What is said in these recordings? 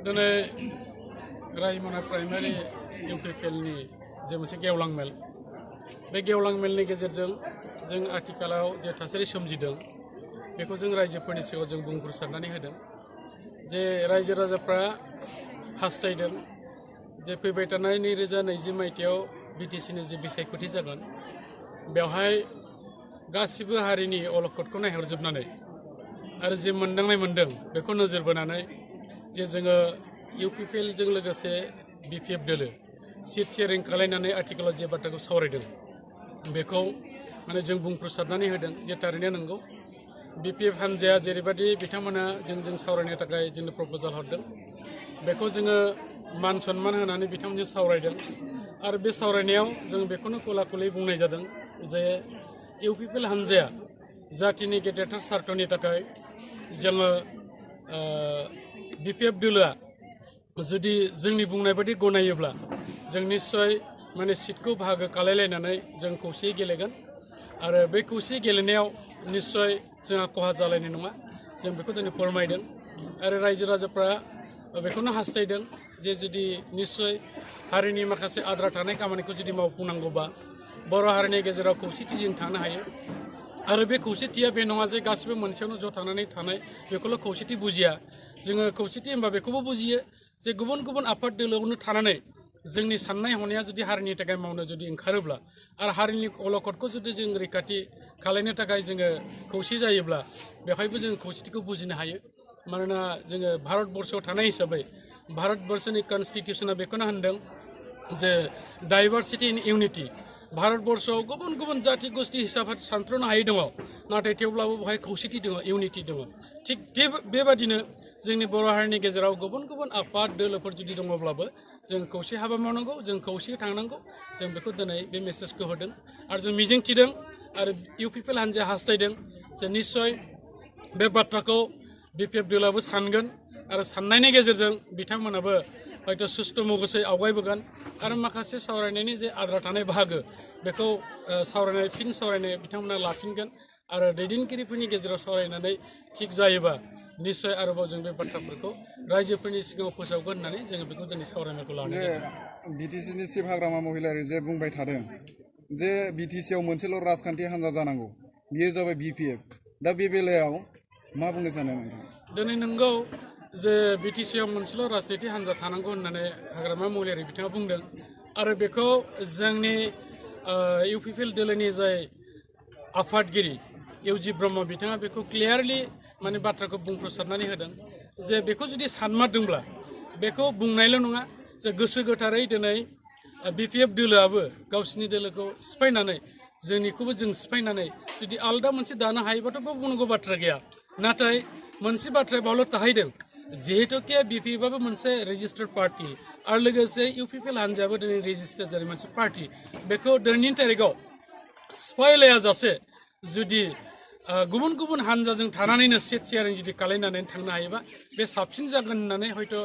दिनै रायमना प्राइमारि इउपिपिएलनि जे मोनसे गेवलां मेल बे गेवलां मेलनि गेजेरजों जों आथिखालाव जे थासारि सोमजिदों बेखौ जों रायजोफोरनि सिगाङाव जों बुंफोरसारनानै होदों जे रायजो राजाफ्रा हास्थायदों जे फैबाय थानाय 2020 मायथाइयाव बिटिसिनि जे बिसायख'थि जागोन बेवहाय गासिबो हारिनि अलखदखौ नायहरजोबनानै आरो जे मोनदांनाय मोनदों बेखौ नोजोर बोनानै जे जोङो इउपिपिएलजों लोगोसे बिपिएफ दोलो सिट शेयारिं खालायनानै आथिखालाव जे बाथ्राखौ सावरायदों बेखौ माने जों बुंफोरसारनानै होदों जे थारैनो नंगौ बिपिएफ हान्जाया जेरैबायदि बिथांमोना जों सावरायनो थाखाय जोंनो प्रप'जाल हरदों बेखौ जोङो मान सन्मान होनानै बिथांमोनजों सावरायदों आरो बे सावरायनायाव जों बेखौनो खुला-खुलि बुंनाय जादों जे इउपिपिएल हान्जाया जातिनि गेदेरथार सार्थनि थाखाय जोङो बिपिएफ दोलोआ जुदि जोंनि बुंनाय बायदि गनायोब्ला जों निश्चय माने सिटखौ बाहागो खालायलायनानै जों खौसेयै गेलेगोन आरो बे खौसेयै गेलेनायाव निश्चय जोंहा खहा जालायनाय नङा जों बेखौ दिनै फोरमायदों आरो रायजो राजाफ्रा बेखौनो हास्थायदों जे जुदि निश्चय हारिनि माखासे आद्रा थानाय खामानिखौ जुदि मावफुंनांगौबा बर' हारिनि गेजेराव खौसेथिजों थानो हायो आरो बे खौसेथिया बे नङा जे गासिबो मोनसेयावनो ज' थानानै थानाय बेखौल' खौसेथि बुजिया जोङो खौसेथि होनबा बेखौबो बुजियो जे गुबुन गुबुन आफाद दोलोआवनो थानानै जोंनि साननाय हनाया जुदि हारिनि थाखाय मावनो जुदि ओंखारोब्ला आरो हारिनि अलखदखौ जुदि जों रैखाथि खालायनो थाखाय जोङो खौसे जायोब्ला बेवहायबो जों खौसेथिखौ बुजिनो हायो मानोना जोङो भारतबर्षआव थानाय हिसाबै भारतबर्षनि कनस्टिटिउसना बेखौनो होनदों जे डाइभारसिटि इन इउनिटि भारतबर्षआव गुबुन गुबुन जाति गोष्ठी हिसाब सानथ्र'नो हायै दङ नाथाय थेवब्लाबो बेवहाय खौसेथि दङ इउनिटि दङ थिग बेबादिनो जोंनि बर' हारिनि गेजेराव गुबुन गुबुन आफाद दोलोफोर जुदि दङब्लाबो जों खौसे हाबा मावनांगौ जों खौसे थांनांगौ जों बेखौ दिनै बे मेसेजखौ होदों आरो जों मिजिंथिदों आरो इउपिपिएल हान्जाया हास्थायदों जे निश्चय बे बाथ्राखौ बिपिएफ दोलोआबो सानगोन आरो साननायनि गेजेरजों बिथांमोनाबो हयथ' सुस्थ' मगसै आवगायबोगोन आरो माखासे सावरायनायनि जे आद्रा थानाय बाहागो बेखौ फिन सावरायनाय बिथांमोना लाफिनगोन आरो दैदेनगिरिफोरनि गेजेराव सावरायनानै थिग जायोबा निश्चय आरोबाव जों बे बाथ्राफोरखौ रायजोफोरनि सिगाङाव फोसावगोन होननानै जोङो बेखौ दिनै सावरायनायखौ लानाय जादों। बिटिसिनि चिफ हाग्रामा महिलारि जे बुंबाय थादों जे बिटिसिआव मोनसेल' राजखान्थि हान्जा जानांगौ बियो जाबाय बिपिएफ दा बे बेलायाव मा बुंनो सानो नोंथां? दिनै नंगौ जे बिटिसिआव मोनसेल' राजनीति हान्जा थानांगौ होननानै हाग्रामा महिलारि बिथाङा बुंदों आरो बेखौ जोंनि इउपिपिएल दोलोनि जाय आफादगिरि इउजि ब्रह्म बिथाङा बेखौ क्लियारलि माने बाथ्राखौ बुंफोरसारनानै होदों जे बेखौ जुदि सानमारदोंब्ला बेखौ बुंनायल' नङा जे गोसो गोथारै दिनै बिपिएफ दोलोआबो गावसिनि दोलोखौ सिफायनानै जोंनिखौबो जों सिफायनानै जुदि आलादा मोनसे दानो हायोबाथ' बेयाव बुंनांगौ बाथ्रा गैया नाथाय मोनसे बाथ्राया बावल' थाहैदों जिहेतुके बिपिएफआबो मोनसे रेजिस्टार्ड पार्टि आरो लोगोसे इउपिपिएल हान्जायाबो दिनै रेजिस्टार जानाय मोनसे पार्टि बेखौ दिनैनि तारिखआव सिफायलायाजासे जुदि गुबुन गुबुन हान्जाजों थानानैनो सिट शेयारिं जुदि खालायनानै थांनो हायोबा बे साबसिन जागोन होननानै हयथ'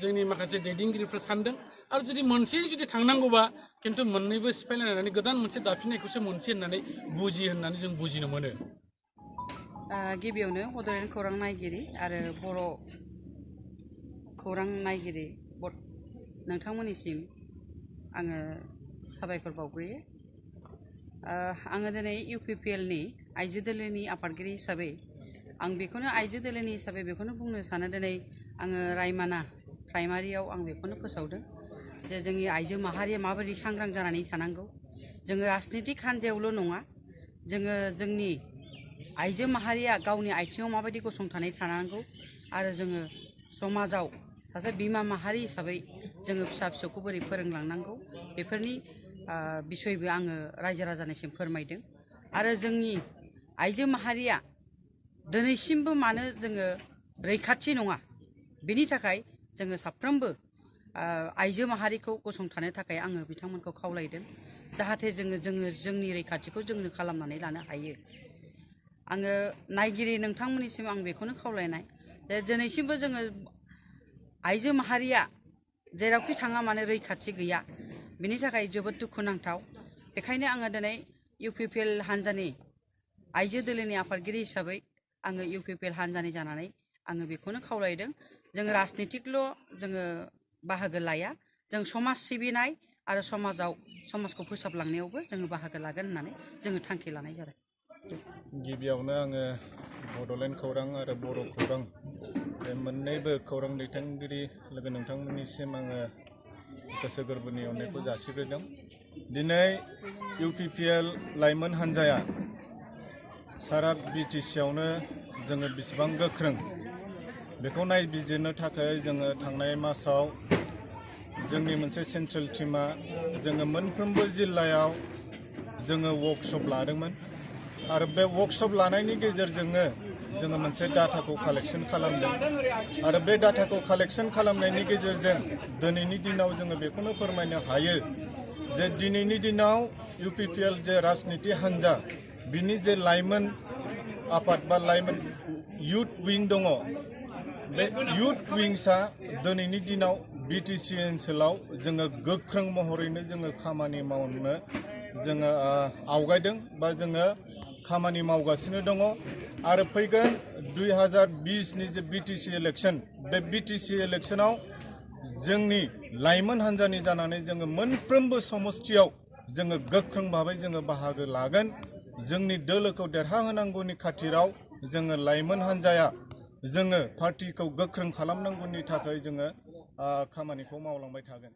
जोंनि माखासे दैदेनगिरिफ्रा सानदों आरो जुदि मोनसे जुदि थांनांगौबा खिन्थु मोननैबो सिफायलायनानै गोदान मोनसे दाफिननायखौसो मोनसे होननानै बुजियो होननानै जों बुजिनो मोनो। गिबियावनो बड'लेण्ड खौरां नायगिरि आरो बर' खौरां नायगिरि नोंथांमोननिसिम आङो साबायखर बावग्रोयो। आङो दिनै इउपिपिएलनि आइजो दोलोनि आफादगिरि हिसाबै आं बेखौनो आइजो दोलोनि हिसाबै बेखौनो बुंनो सानो दिनै आङो रायमना प्राइमारियाव आं बेखौनो फोसावदों जे जोंनि आइजो माहारिया माबोरै सांग्रां जानानै थानांगौ जोङो राजनितिक हान्जायावल' नङा जोङो जोंनि आइजो माहारिया गावनि आथिङाव माबायदि गसंथानानै थानांगौ आरो जोङो समाजाव सासे बिमा माहारि हिसाबै जोङो फिसा फिसौखौ बोरै फोरोंलांनांगौ बेफोरनि बिसयबो आङो रायजो राजानिसिम फोरमायदों आरो जोंनि आइजो माहारिया दिनैसिमबो मानो जोङो रैखाथि नङा बेनि थाखाय जोङो साफ्रोमबो आइजो माहारिखौ गसंथानो थाखाय आङो बिथांमोनखौ खावलायदों जाहाथे जोंनि रैखाथिखौ जोंनो खालामनानै लानो हायो। आङो नायगिरि नोंथांमोननिसिम आं बेखौनो खावलायनाय जे दिनैसिमबो जोङो आइजो माहारिया जेरावखि थाङा मानो रैखाथि गैया बिनि थाखाय जोबोद दुखुनांथाव बेखायनो आङो दिनै इउपिपिएल हान्जानि आइजो दोलोनि आफादगिरि हिसाबै आङो इउपिपिएल हान्जानि जानानै आङो बेखौनो खावलायदों जों राजनितिकल' जोङो बाहागो लाया, जों समाज सिबिनाय आरो समाजखौ फोसाबलांनायावबो जोङो बाहागो लागोन होननानै जोङो थांखि लानाय जादों। गिबियावनो आङो बड'लेण्ड खौरां आरो बर' खौरां बे मोननैबो खौरां दैथायगिरि लोगो नोंथांमोननिसिम आङो गोसो गोरबोनि अननायखौ जासिग्रोदों। दिनै UPPL लाइमोन हान्जाया सारा BTC आवनो जोङो बेसेबां गोख्रों बेखौ नायबिजिरनो थाखाय जोङो थांनाय मासाव जोंनि मोनसे सेन्ट्रेल टीमा जोङो मोनफ्रोमबो जिल्लायाव जोङो वर्कशप लादोंमोन आरो बे वर्कशप लानायनि गेजेरजोंनो जोङो मोनसे डाटाखौ कालेक्शन खालामदों आरो बे डाटाखौ कालेक्शन खालामनायनि गेजेरजों दिनैनि दिनाव जोङो बेखौनो फोरमायनो हायो जे दिनैनि दिनाव UPPL जे राजनिति हान्जा बिनि जे लाइमोन आफाद बा लाइमोन युथ विं दङ, बे युथ विंसआ दिनैनि दिनाव BTC ओनसोलाव जोङो गोख्रों महरैनो जोङो खामानि मावनो जोङो आवगायदों बा जोङो खामानि मावगासिनो दङ आरो फैगोन 2020नि जे BTC इलेक्शन, बे BTC इलेक्शनाव जोंनि लाइमोन हान्जानि जानानै जोङो मोनफ्रोमबो समस्थियाव जोङो गोख्रों भाबै जोङो बाहागो लागोन। जोंनि दोलोखौ देरहाहोनांगौनि खाथिराव जोङो लाइमोन हान्जाया जोङो पार्टिखौ गोख्रों खालामनांगौनि थाखाय जोङो खामानिखौ मावलांबाय थागोन।